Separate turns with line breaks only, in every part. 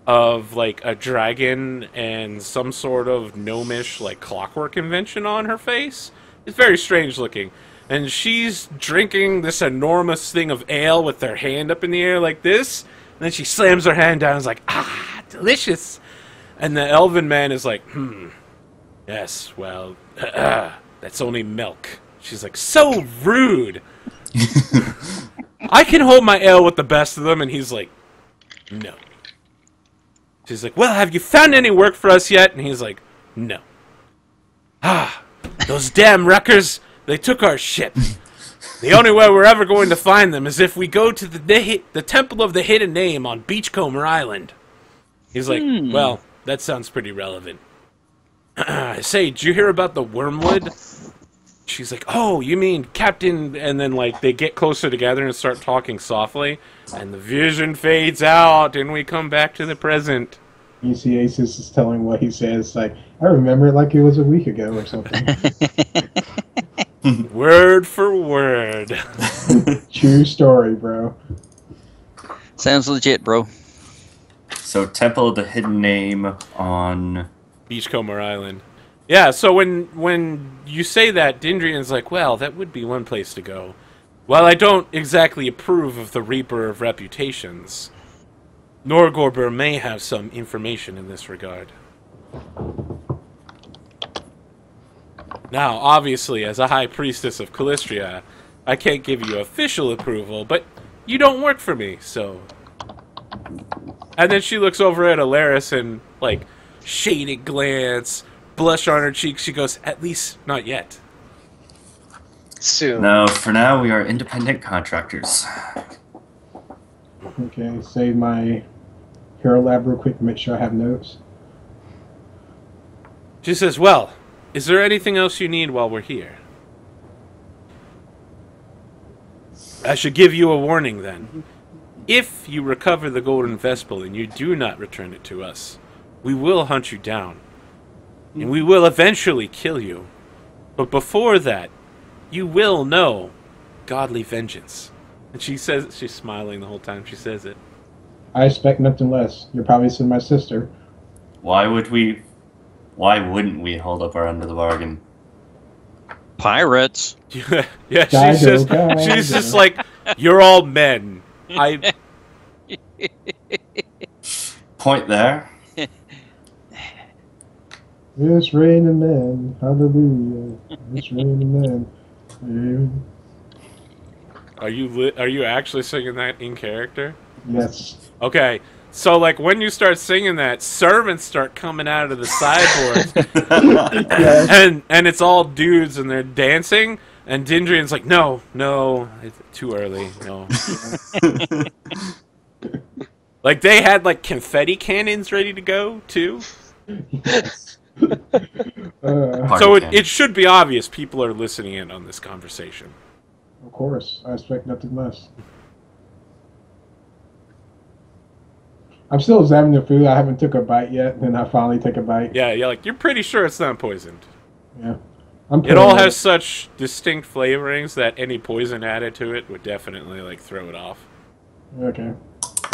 of like a dragon and some sort of gnomish like clockwork invention on her face. It's very strange looking. And she's drinking this enormous thing of ale with her hand up in the air like this. And then she slams her hand down and is like, ah, delicious. And the elven man is like, yes, well, that's only milk. She's like, so rude. I can hold my ale with the best of them. And he's like, no. She's like, well, have you found any work for us yet? And he's like, no. Ah, those damn wreckers, they took our ship. The only way we're ever going to find them is if we go to the Temple of the Hidden Name on Beachcomber Island. He's like, well, that sounds pretty relevant. Say, did you hear about the wormwood? She's like, oh, you mean Captain... And then, like, they get closer together and start talking softly. And the vision fades out, and we come back to the present.
You see Aces is telling what he says, like, I remember it like it was a week ago or something.
Word for word.
True story, bro.
Sounds legit, bro.
So, Temple of the Hidden Name on...
Beachcomber Island. Yeah, so when you say that, Dindrian's like, well, that would be one place to go. While I don't exactly approve of the Reaper of Reputations, Norgorber may have some information in this regard. Now, obviously, as a High Priestess of Calistria, I can't give you official approval, but you don't work for me, so... And then she looks over at Alaris and, like, shaded glance, blush on her cheek. She goes, at least not yet.
Soon.
No, for now we are independent contractors.
Okay, save my Hero Lab real quick to make sure I have notes.
She says, well, is there anything else you need while we're here? I should give you a warning then. If you recover the Golden Vespel and you do not return it to us, we will hunt you down. And we will eventually kill you. But before that, you will know godly vengeance. And she says, she's smiling the whole time she says it.
I expect nothing less. You're probably seeing my sister.
Why wouldn't we hold up our end of the bargain?
Pirates.
Yeah, she's just like, you're all men.
Point there.
It's raining men. Hallelujah. It's raining men. Amen.
Are you actually singing that in character?
Yes.
Okay. So, like, when you start singing that, servants start coming out of the sideboard,
Yes.
and it's all dudes, and they're dancing, and Dindrian's like, no, it's too early, no. Like, they had, like, confetti cannons ready to go, too.
Yes.
So it should be obvious people are listening in on this conversation.
Of course. I expect nothing less. I'm still examining the food. I haven't took a bite yet, and then I finally take a bite.
Yeah, like, you're pretty sure it's not poisoned.
Yeah.
It all has such distinct flavorings that any poison added to it would definitely, like, throw it off.
Okay.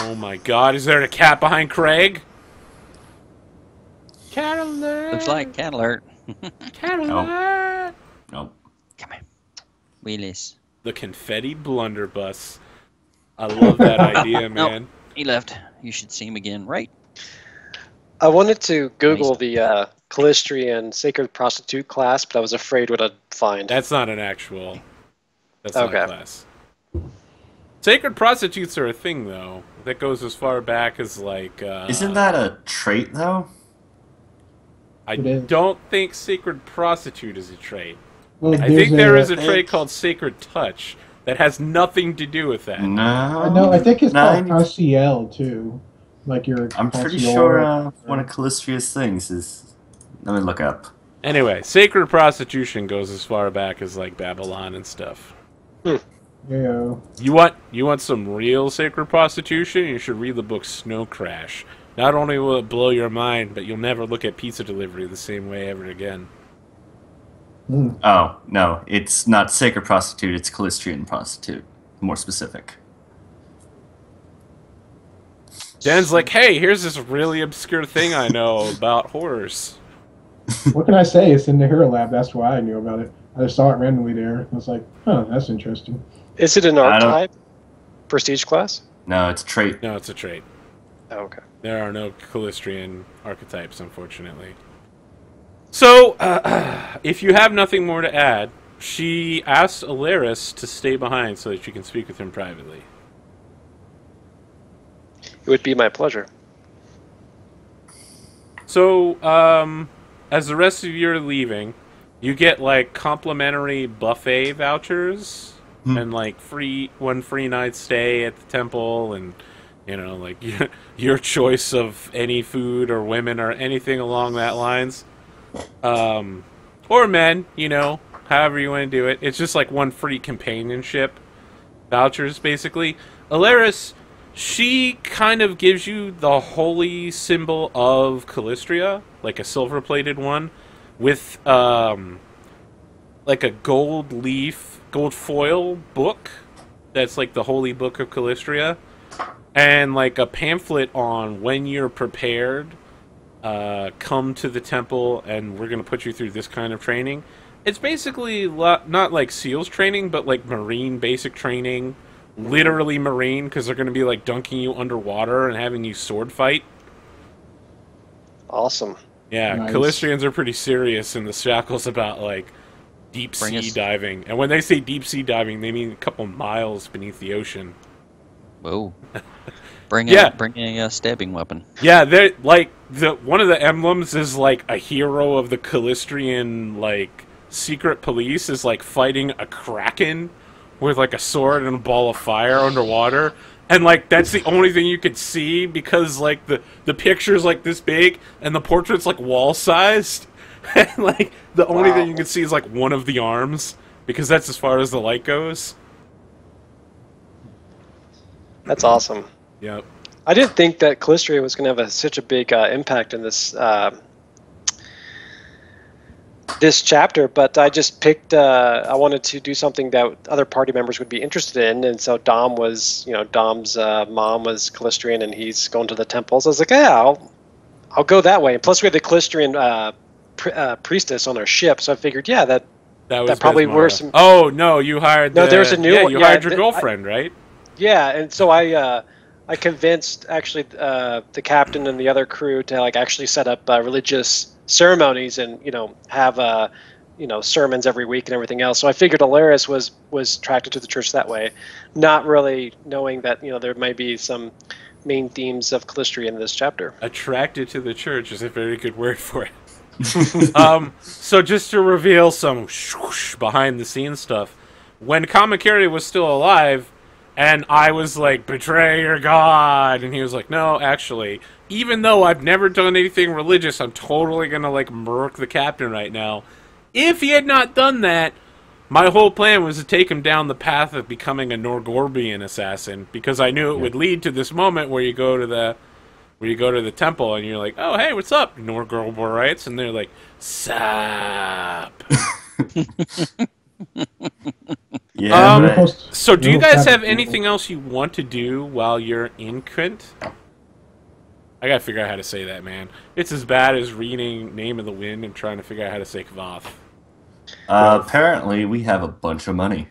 Oh my god, is there a cat behind Craig? Cat alert!
Looks like cat alert.
Cat alert!
Nope.
Come here. Wheelies.
The confetti blunderbuss. I love that idea, man.
Nope. He left. You should see him again, right?
I wanted to Google the Calistrian Sacred Prostitute class, but I was afraid what I'd find.
That's not an actual... That's not
Okay.
a class. Sacred prostitutes are a thing, though. That goes as far back as, like...
Isn't that a trait, though?
I
It is.
don't think Sacred Prostitute is a trait.
Well,
I think there is a trait called Sacred Touch that has nothing to do with that.
No.
No, I think it's called
No,
RCL, too. Like your...
I'm pretty
Concierge
sure one of Callistria's things is... Let me look up.
Anyway, Sacred Prostitution goes as far back as, like, Babylon and stuff.
Yeah.
You want some real Sacred Prostitution? You should read the book Snow Crash. Not only will it blow your mind, but you'll never look at pizza delivery the same way ever again.
Oh, no. It's not Sacred Prostitute, it's Callistrian Prostitute. More specific.
Dan's like, hey, here's this really obscure thing I know about horrors.
What can I say? It's in the Hero Lab. That's why I knew about it. I just saw it randomly there. I was like, huh, that's interesting.
Is it an
I don't-
archetype? Prestige class?
No, it's a trait.
No, it's a trait.
Oh, okay.
There are no Calistrian archetypes, unfortunately. So, if you have nothing more to add, she asks Alaris to stay behind so that she can speak with him privately.
It would be my pleasure.
So, as the rest of you are leaving, you get, like, complimentary buffet vouchers and, like, one free night stay at the temple and, you know, like, your choice of any food or women or anything along that lines. Or men, you know, however you want to do it. It's just, like, one free companionship vouchers, basically. Alaris, she kind of gives you the holy symbol of Calistria, like a silver-plated one, with, like a gold foil book that's like the holy book of Calistria, and like a pamphlet on when you're prepared, come to the temple and we're going to put you through this kind of training. It's basically not like SEALs training, but like Marine basic training. Literally Marine, because they're going to be like dunking you underwater and having you sword fight.
Awesome.
Yeah,
Nice.
Calistrians are pretty serious in the Shackles about like deep
Bring
sea
us-
diving. And when they say deep sea diving, they mean a couple miles beneath the ocean.
Whoa. Bring
Yeah.
a stabbing weapon.
Yeah, they're like one of the emblems is like a hero of the Calistrian like secret police is like fighting a kraken with like a sword and a ball of fire underwater. And like that's the only thing you could see because like the picture's like this big and the portrait's like wall sized. And like the only thing you can see is like one of the arms because that's as far as the light goes.
That's awesome.
Yep.
I didn't think that Calistria was going to have such a big impact in this this chapter, but I just picked. I wanted to do something that other party members would be interested in, and so Dom was, Dom's mom was Calistrian, and he's going to the temples. I was like, yeah, I'll go that way. And plus, we had the Calistrian priestess on our ship, so I figured, yeah, that
was
probably
Besmara.
were some.
Oh no, you hired.
No, there's a new one.
You
Yeah,
hired your girlfriend, right?
Yeah, and so I convinced actually the captain and the other crew to like actually set up religious ceremonies and have sermons every week and everything else. So I figured Alaris was attracted to the church that way, not really knowing that there may be some main themes of Calistria in this chapter.
Attracted to the church is a very good word for it. So just to reveal some behind the scenes stuff, when Kamakiri was still alive, and I was like, betray your god, and he was like, no, actually, even though I've never done anything religious, I'm totally gonna like murk the captain right now. If he had not done that, my whole plan was to take him down the path of becoming a Norgorbian assassin, because I knew it would lead to this moment where you go to the temple and you're like, oh hey, what's up, Norgorbites? And they're like, sup.
Yeah, right.
So do you guys have anything else you want to do while you're in Krint? I gotta figure out how to say that, man. It's as bad as reading Name of the Wind and trying to figure out how to say Kvoth.
Apparently, we have a bunch of money.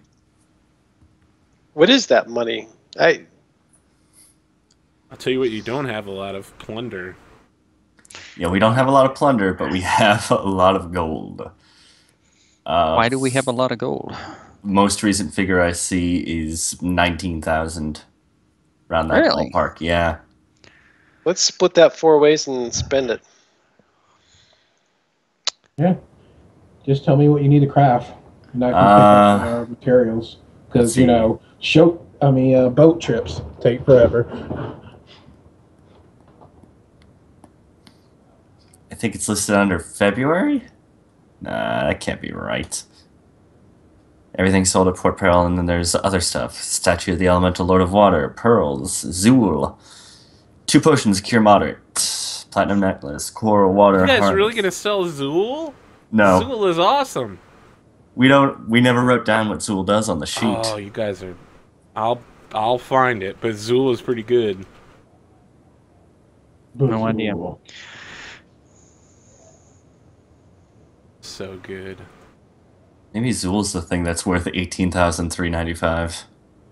What is that money?
I'll tell you what, you don't have a lot of plunder.
Yeah, we don't have a lot of plunder, but we have a lot of gold.
Why do we have a lot of gold?
Most recent figure I see is 19,000. Around that
Really?
ballpark, yeah.
Let's split that 4 ways and spend it.
Yeah. Just tell me what you need to craft, and I can pick up materials. Because boat trips take forever.
I think it's listed under February? Nah, that can't be right. Everything's sold at Port Peril, and then there's other stuff. Statue of the Elemental Lord of Water, Pearls, Zool, 2 potions, Cure Moderate, Platinum Necklace, Coral Water,
You guys
Harness.
really gonna sell Zool?
No,
Zool is awesome.
we don't. We never wrote down what Zool does on the sheet.
Oh, you guys are... I'll find it, but Zool is pretty good.
No idea.
So good.
Maybe Zool's the thing that's worth 18,395.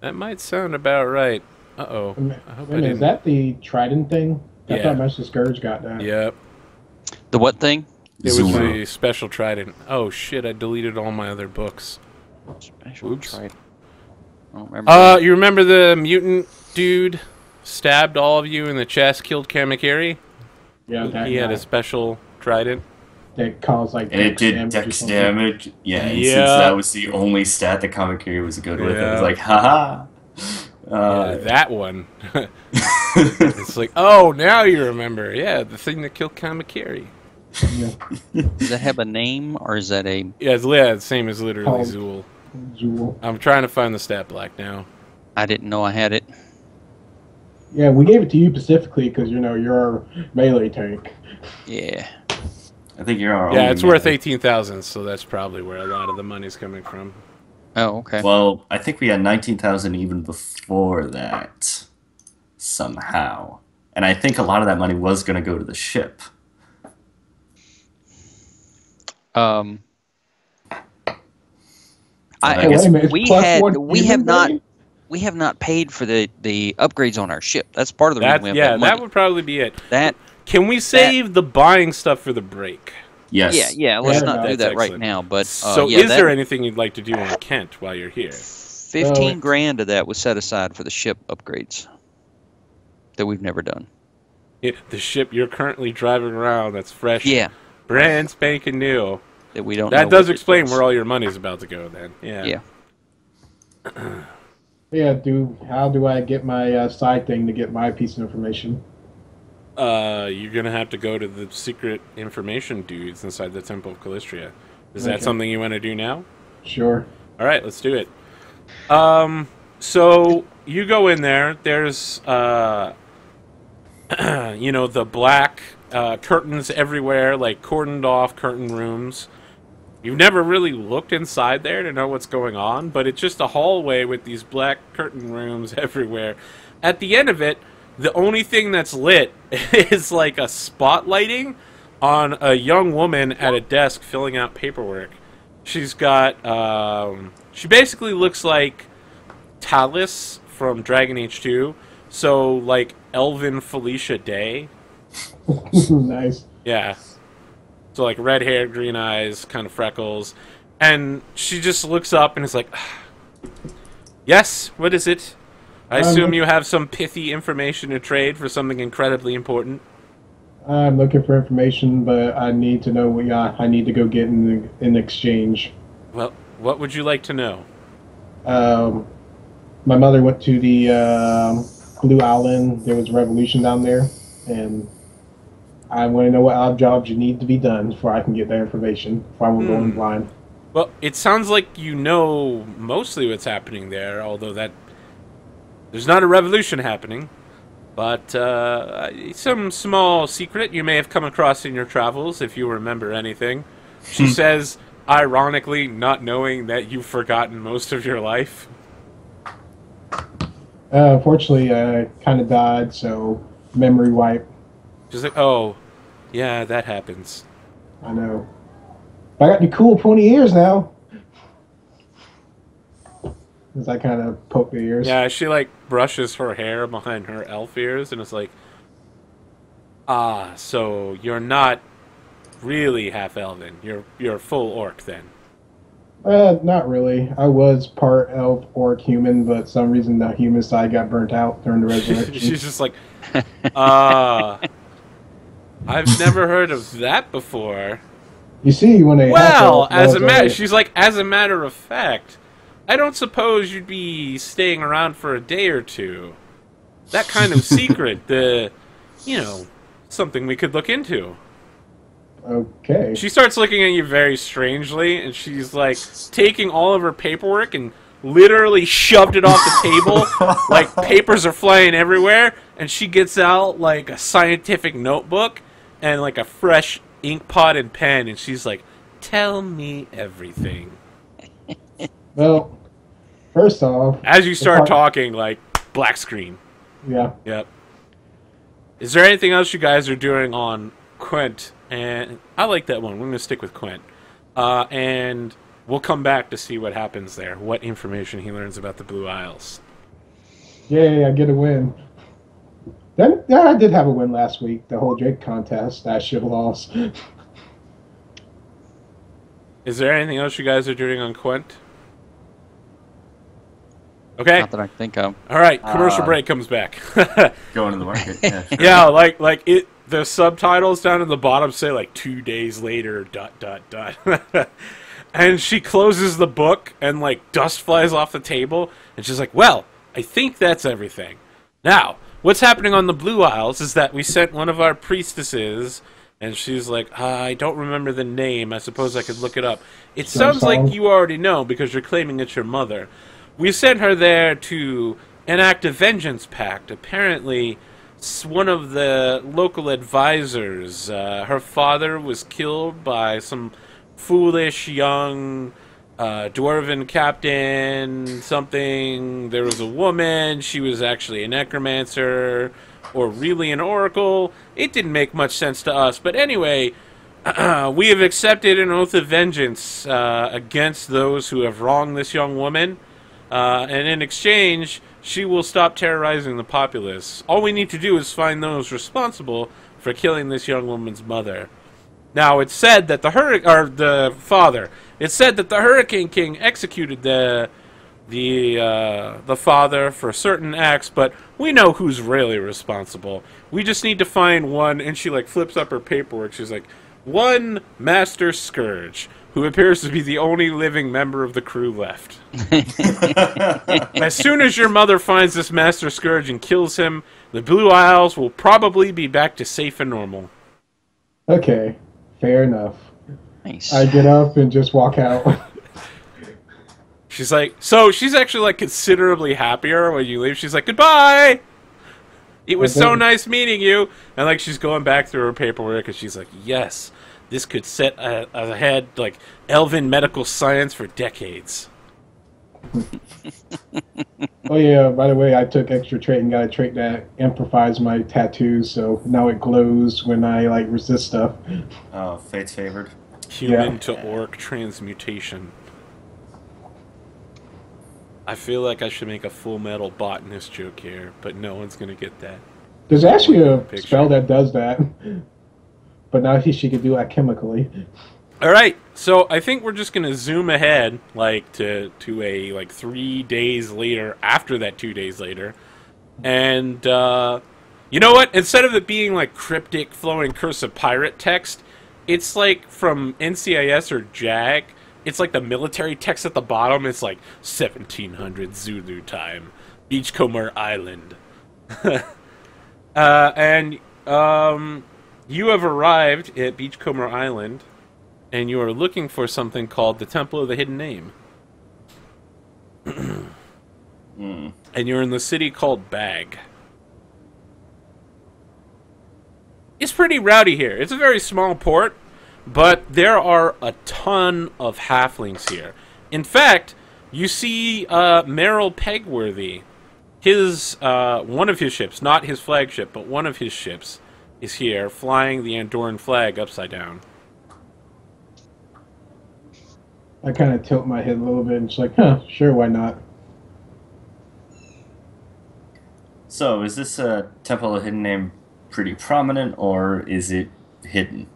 That might sound about right. Uh-oh. I hope I
Is
didn't...
that the Trident thing? I
Yeah.
thought Master Scourge got that.
Yep.
The what thing?
It was
Zool.
the special trident. Oh shit, I deleted all my other books.
Special
Oops.
trident. I don't remember.
You remember the mutant dude stabbed all of you in the chest, killed Kamakiri?
Yeah, that
He had
guy.
a special trident.
That caused like
And it did
or
dex
something.
damage. Yeah, and
Yeah.
since that was the only stat that Kamakiri was good with, it was
Yeah.
like, haha.
Yeah, that one. It's like, oh, now you remember. Yeah, the thing that killed Kamakiri.
Yeah.
Does that have a name, or is that a...
Yeah, it's the same as literally
Called-
Zool.
Jewel.
I'm trying to find the stat black now.
I didn't know I had it.
Yeah, we gave it to you specifically because you're our melee tank.
Yeah.
I think you're our
Yeah,
only
it's worth
man.
18,000, so that's probably where a lot of the money's coming from.
Oh, okay.
Well, I think we had 19,000 even before that, somehow. And I think a lot of that money was going to go to the ship. I guess
wait a minute, it's
we
plus
had
one
we
human
have not
brain?
we have not paid for the upgrades on our ship. That's part of the reason we have that money.
That would probably be it.
That
Can we save the buying stuff for the break?
Yes.
yeah. Let's
Yeah,
not do
that's
that right
excellent.
now. But
So
yeah,
is
that
there anything you'd like to do on Kent while you're here?
15 grand of that was set aside for the ship upgrades that we've never done.
Yeah, the ship you're currently driving around that's fresh,
Yeah,
brand spanking new.
that we don't.
That
know
does
what it
explain
was.
where all your money's about to go then. Yeah.
Yeah.
Yeah, how do I get my side thing to get my piece of information?
You're going to have to go to the secret information dudes inside the Temple of Callistria. Is that
Okay.
something you want to do now?
Sure.
All right, let's do it. So you go in there. There's, the black curtains everywhere, like cordoned off curtain rooms. You've never really looked inside there to know what's going on, but it's just a hallway with these black curtain rooms everywhere. At the end of it, the only thing that's lit is like a spotlighting on a young woman at a desk filling out paperwork. She's got, she basically looks like Talus from Dragon Age 2, so like Elven Felicia Day.
Nice.
Yeah. So like red hair, green eyes, kind of freckles. And she just looks up and is like, yes, what is it? I assume you have some pithy information to trade for something incredibly important.
I'm looking for information, but I need to know what I need to go get in exchange.
Well, what would you like to know?
My mother went to the Blue Island. There was a revolution down there, and I want to know what odd jobs you need to be done before I can get that information, before I won't go in blind.
Well, it sounds like you know mostly what's happening there, although there's not a revolution happening. But some small secret you may have come across in your travels, if you remember anything. She says, ironically, not knowing that you've forgotten most of your life.
Unfortunately, I kind of died, so memory wipe.
She's like, oh, yeah, that happens.
I know. But I got the cool pointy ears now. As I kind of poke the ears.
Yeah, she like brushes her hair behind her elf ears, and it's like, so you're not really half elven. You're full orc then.
Not really. I was part elf, orc, human, but some reason the human side got burnt out during the resurrection.
She's just like, I've never heard of that before.
You see, when they
Well,
have those,
she's like, as a matter of fact, I don't suppose you'd be staying around for a day or two. That kind of secret, something we could look into.
okay.
She starts looking at you very strangely, and she's like taking all of her paperwork and literally shoved it off the table. Like papers are flying everywhere, and she gets out like a scientific notebook and like a fresh ink pot and pen, and she's like, "Tell me everything."
Well, first off,
As you start talking, like black screen.
yeah.
Yep. Is there anything else you guys are doing on Quent? And I like that one. We're going to stick with Quent. And we'll come back to see what happens there, what information he learns about the Blue Isles.
Yay, I get a win. Then, yeah, I did have a win last week. The whole Drake contest, I should have lost.
Is there anything else you guys are doing on Quent? Okay.
Not that I think of.
All right, commercial break comes back.
Going to the market. Yeah, sure.
Yeah, like it. The subtitles down at the bottom say like 2 days later. ... And she closes the book and like dust flies off the table, and she's like, "Well, I think that's everything. Now, what's happening on the Blue Isles is that we sent one of our priestesses." And she's like, I don't remember the name. I suppose I could look it up. It sounds like you already know because you're claiming it's your mother. We sent her there to enact a vengeance pact. Apparently, one of the local advisors, her father was killed by some foolish young dwarven captain, something. There was a woman. She was actually a necromancer. Or really an oracle. It didn't make much sense to us. But anyway, we have accepted an oath of vengeance against those who have wronged this young woman. And in exchange, she will stop terrorizing the populace. All we need to do is find those responsible for killing this young woman's mother. Now, it's said that the father. It's said that the Hurricane King executed the father for certain acts, but we know who's really responsible. We just need to find one, and she like flips up her paperwork. She's like, one Master Scourge, who appears to be the only living member of the crew left. As soon as your mother finds this Master Scourge and kills him, the Blue Isles will probably be back to safe and normal.
Okay, fair enough.
Nice.
I get up and just walk out.
She's like, so she's actually like considerably happier when you leave. She's like, goodbye! It was so nice meeting you! And like she's going back through her paperwork and she's like, yes, this could set ahead like elven medical science for decades.
Oh yeah, by the way, I took extra trait and got a trait that amplifies my tattoos, so now it glows when I like resist stuff.
Oh, fate's favored.
Human to orc transmutation. I feel like I should make a Full Metal botanist joke here, but no one's going to get that.
There's actually a spell that does that, but now she could do it chemically.
All right, so I think we're just going to zoom ahead, like to a like 3 days later, after that 2 days later, and you know what? Instead of it being like cryptic, flowing cursive pirate text, it's like from NCIS or JAG. It's like the military text at the bottom. It's like 1700 Zulu time, Beachcomber Island. And you have arrived at Beachcomber Island, and you are looking for something called the Temple of the Hidden Name. And you're in the city called Bag. It's pretty rowdy here. It's a very small port. But there are a ton of halflings here. In fact, you see Merrill Pegworthy. His one of his ships, not his flagship, but one of his ships, is here, flying the Andorran flag upside down.
I kind of tilt my head a little bit and it's like, huh, sure, why not?
So, is this Temple of Hidden Name pretty prominent, or is it hidden?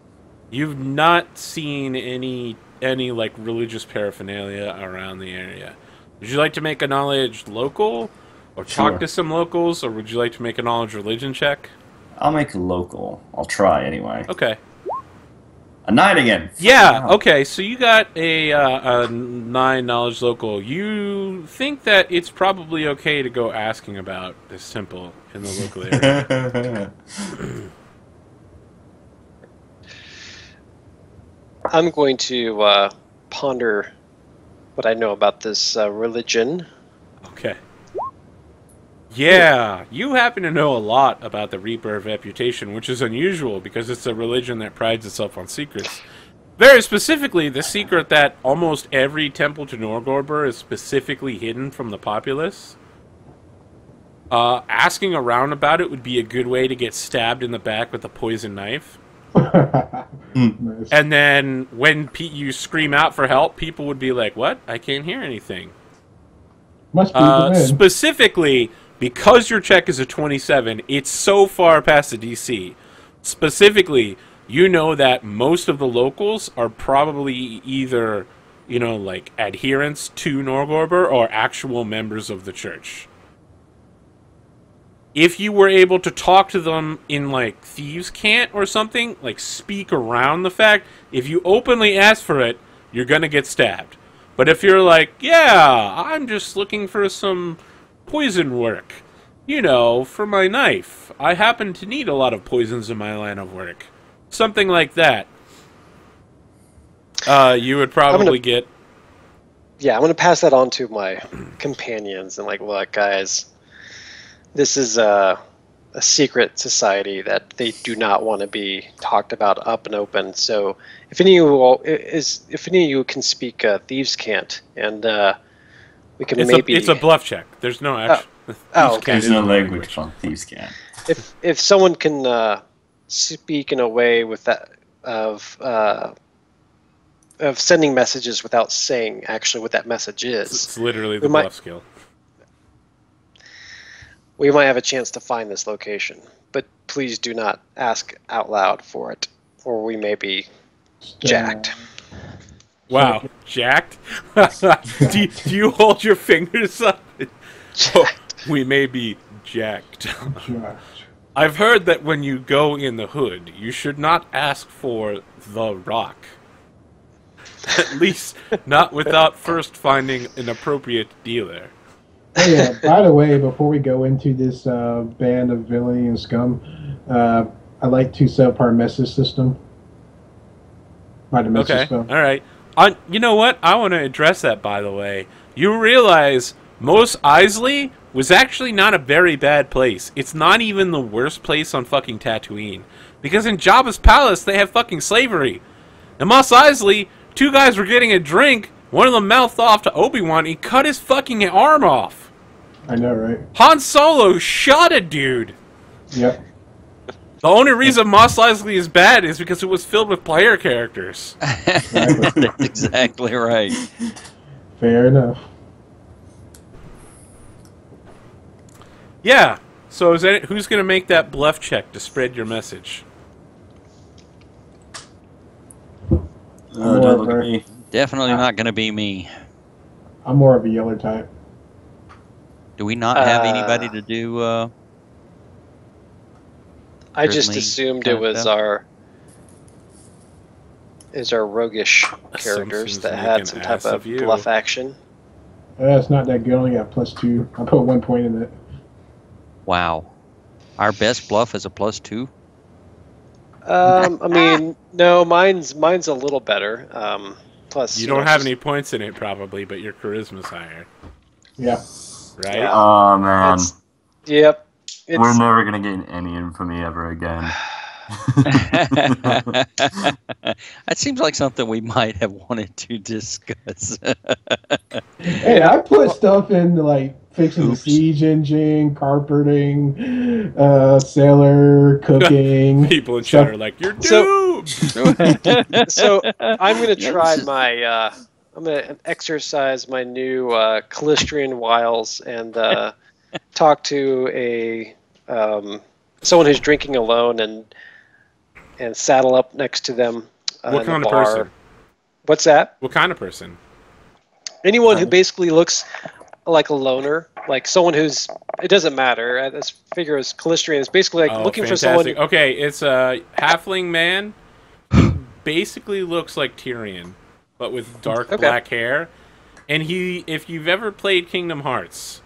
You've not seen any like religious paraphernalia around the area. Would you like to make a knowledge local, or talk to some locals, or would you like to make a knowledge religion check?
I'll make a local. I'll try anyway.
Okay.
A 9 again.
Yeah. Okay. So you got a 9 knowledge local. You think that it's probably okay to go asking about this temple in the local area.
I'm going to ponder what I know about this religion.
Okay. Yeah, you happen to know a lot about the Reaper of Reputation, which is unusual because it's a religion that prides itself on secrets. Very specifically, the secret that almost every temple to Norgorber is specifically hidden from the populace. Asking around about it would be a good way to get stabbed in the back with a poison knife.
Nice.
And then when you scream out for help, people would be like, what? I can't hear anything.
Must be the wind.
Specifically, because your check is a 27, it's so far past the DC. Specifically, you know that most of the locals are probably either, like adherents to Norgorber or actual members of the church. If you were able to talk to them in, like, Thieves' Cant or something, like, speak around the fact, if you openly ask for it, you're gonna get stabbed. But if you're like, yeah, I'm just looking for some poison work, for my knife. I happen to need a lot of poisons in my line of work. Something like that. You would probably get...
Yeah, I'm going to pass that on to my companions and, like, look, guys, this is a secret society that they do not want to be talked about up and open. So if any of you can speak Thieves' Cant, and we can
It's a bluff check. There's no action.
Okay.
There's no language on Thieves' Cant.
If someone can speak in a way with that of sending messages without saying actually what that message is,
it's literally the bluff skill.
We might have a chance to find this location, but please do not ask out loud for it, or we may be jacked.
Wow, jacked? do you hold your fingers up?
Jacked.
We may be jacked. I've heard that when you go in the hood, you should not ask for the rock. At least not without first finding an appropriate dealer.
Oh, yeah, by the way, before we go into this band of villainy and scum, I'd like to set up our message system.
Okay, all right. You know what? I want to address that, by the way. You realize Mos Eisley was actually not a very bad place. It's not even the worst place on fucking Tatooine. Because in Jabba's palace, they have fucking slavery. In Mos Eisley, two guys were getting a drink. One of them mouthed off to Obi-Wan. He cut his fucking arm off.
I know, right?
Han Solo shot a dude.
Yep.
The only reason Mos Eisley is bad is because it was filled with player characters.
That's exactly right.
Fair enough.
Yeah. So who's going to make that bluff check to spread your message?
Don't look at me.
Definitely not going to be me.
I'm more of a yeller type.
Do we not have anybody to do?
I just assumed it was our roguish characters that had some type of bluff action.
It's not that good. I only got +2. I put 1 point in it.
Wow, our best bluff is a +2.
I mean, no, mine's a little better. Plus,
you don't have any points in it probably, but your charisma's higher.
Yeah.
Right?
Yeah.
Oh man.
Yep.
We're never gonna gain any infamy ever again.
That seems like something we might have wanted to discuss.
Hey, I put stuff in like fixing the siege engine, carpeting, sailor, cooking.
People in chat are like, "You're doomed."
So I'm gonna try my. I'm gonna exercise my new Callistrian wiles and talk to a someone who's drinking alone and saddle up next to them.
What kind of
bar.
person?
What's that?
What kind of person?
Anyone who basically looks like a loner, like someone who's. It doesn't matter. This figure is Callistrian. It's basically like looking
fantastic.
for someone.
Okay, it's a halfling man. He basically looks like Tyrion, but with dark black hair. And if you've ever played Kingdom Hearts,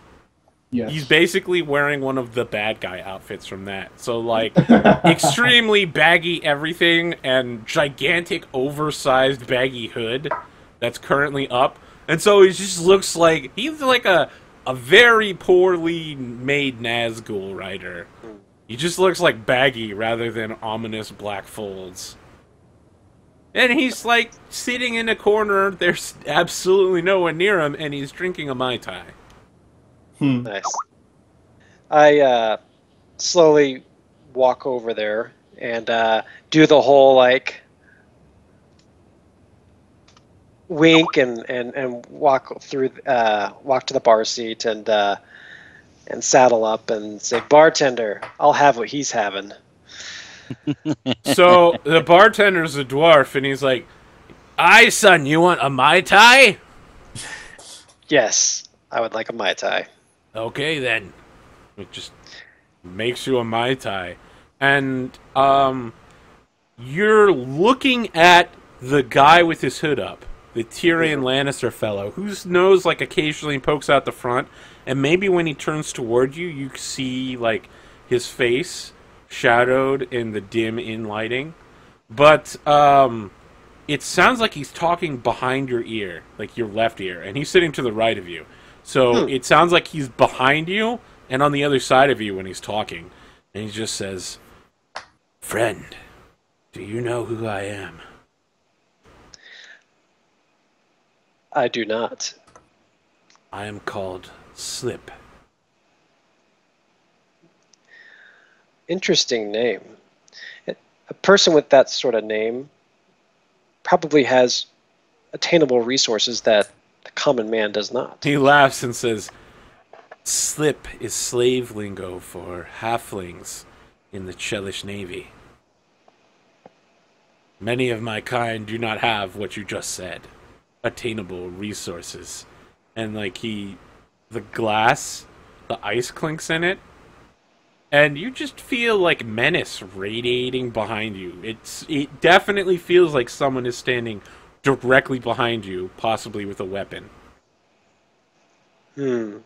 Yes.
he's basically wearing one of the bad guy outfits from that. So, like, extremely baggy everything and gigantic, oversized, baggy hood that's currently up. And so he just looks like, he's like a very poorly made Nazgul rider. He just looks like baggy rather than ominous black folds. And he's, like, sitting in a corner, there's absolutely no one near him, and he's drinking a Mai Tai.
Nice. I slowly walk over there and do the whole like wink and walk through walk to the bar seat and saddle up and say, "Bartender, I'll have what he's having."
So the bartender's a dwarf, and he's like, "Aye, son, you want a Mai Tai?
Yes, I would like a Mai Tai.
Okay, then." It just makes you a Mai Tai. And you're looking at the guy with his hood up, the Tyrion Lannister fellow, whose nose like occasionally pokes out the front, and maybe when he turns toward you, you see like his face shadowed in the dim in lighting. But it sounds like he's talking behind your ear, like your left ear, and he's sitting to the right of you. So it sounds like he's behind you and on the other side of you when he's talking. And he just says, "Friend, do you know who I am?"
I do not.
"I am called Slip."
Interesting name. A person with that sort of name probably has attainable resources that the common man does not.
He laughs and says, "Slip is slave lingo for halflings in the Chelish Navy. Many of my kind do not have what you just said, attainable resources." And like the glass, the ice clinks in it, and you just feel like menace radiating behind you. It definitely feels like someone is standing directly behind you, possibly with a weapon.
I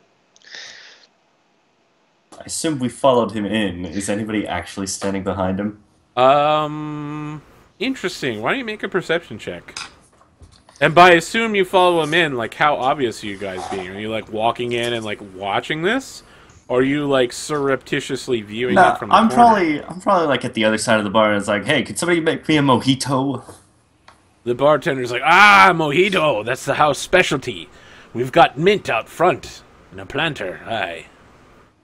assume we followed him in. Is anybody actually standing behind him?
Interesting. Why don't you make a perception check? And by assume you follow him in, like, how obvious are you guys being? Are you, like, walking in and, like, watching this? Or are you, like, surreptitiously viewing it from the corner?
I'm probably, like, at the other side of the bar, and it's like, hey, could somebody make me a mojito?
The bartender's like, "Ah, mojito, that's the house specialty. We've got mint out front and a planter, aye."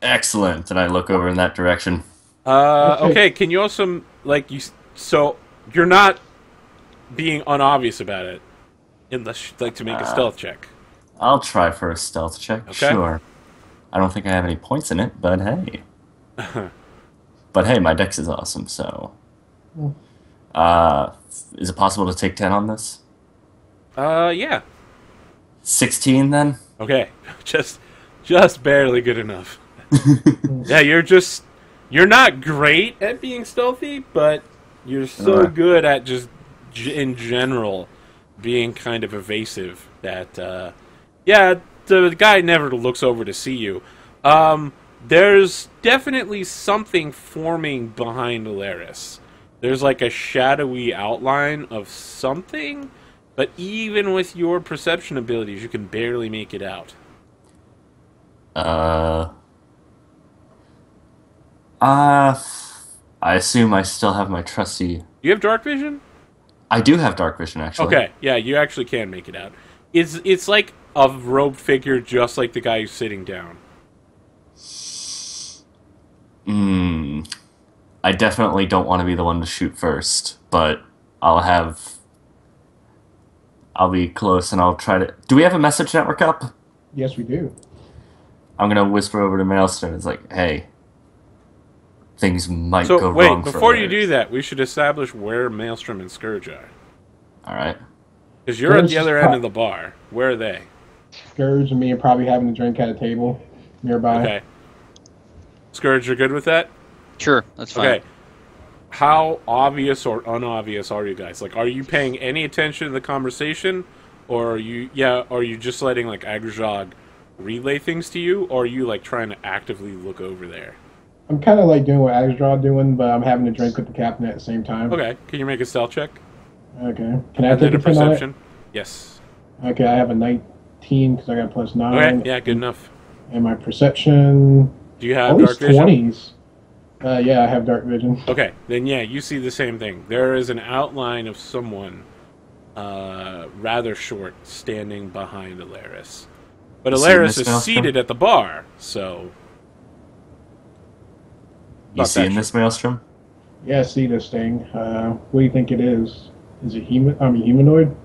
Excellent. And I look over in that direction.
Okay, can you also, like, so you're not being unobvious about it, unless you'd like to make a stealth check.
I'll try for a stealth check,
Okay.
sure. I don't think I have any points in it, but hey. But hey, my dex is awesome, so... is it possible to take 10 on this?
Yeah.
16, then?
Okay, just barely good enough. Yeah, you're not great at being stealthy, but you're so good at just, in general, being kind of evasive that, yeah, the guy never looks over to see you. There's definitely something forming behind Alaris. There's like a shadowy outline of something, but even with your perception abilities, you can barely make it out.
I assume I still have my trusty...
You have dark vision?
I do have dark vision, actually.
Okay, yeah, you actually can make it out. It's like a robed figure, just like the guy who's sitting down.
I definitely don't want to be the one to shoot first, but I'll be close and I'll try to... Do we have a message network up?
Yes, we do.
I'm going to whisper over to Maelstrom. It's like, hey, things might go wrong.
So, wait, before you do that, we should establish where Maelstrom and Scourge are.
Alright.
Because you're at the other end of the bar. Where are they?
Scourge and me are probably having a drink at a table nearby.
Okay. Scourge, you're good with that?
Sure, that's fine.
Okay. How obvious or unobvious are you guys? Like, are you paying any attention to the conversation? Or are you just letting, like, Agrajog relay things to you? Or are you, like, trying to actively look over there?
I'm kind of like doing what Agdraw doing, but I'm having a drink with the captain at the same time.
Okay. Can you make a stealth check?
Okay. Can I
And
take
then
a
a
10 on it?
perception? Yes.
Okay, I have a 19 because I got plus 9.
Okay, yeah, good enough.
And my perception...
Do you have
Oh,
dark
it's
vision?
20s. Yeah, I have dark vision.
Okay, then yeah, you see the same thing. There is an outline of someone, rather short, standing behind Alaris. But
You see
Alaris
Miss
is
Maelstrom?
seated at the bar, so...
You seeing this maelstrom?
Yeah, I see this thing. What do you think it is? Is it human? I mean, humanoid?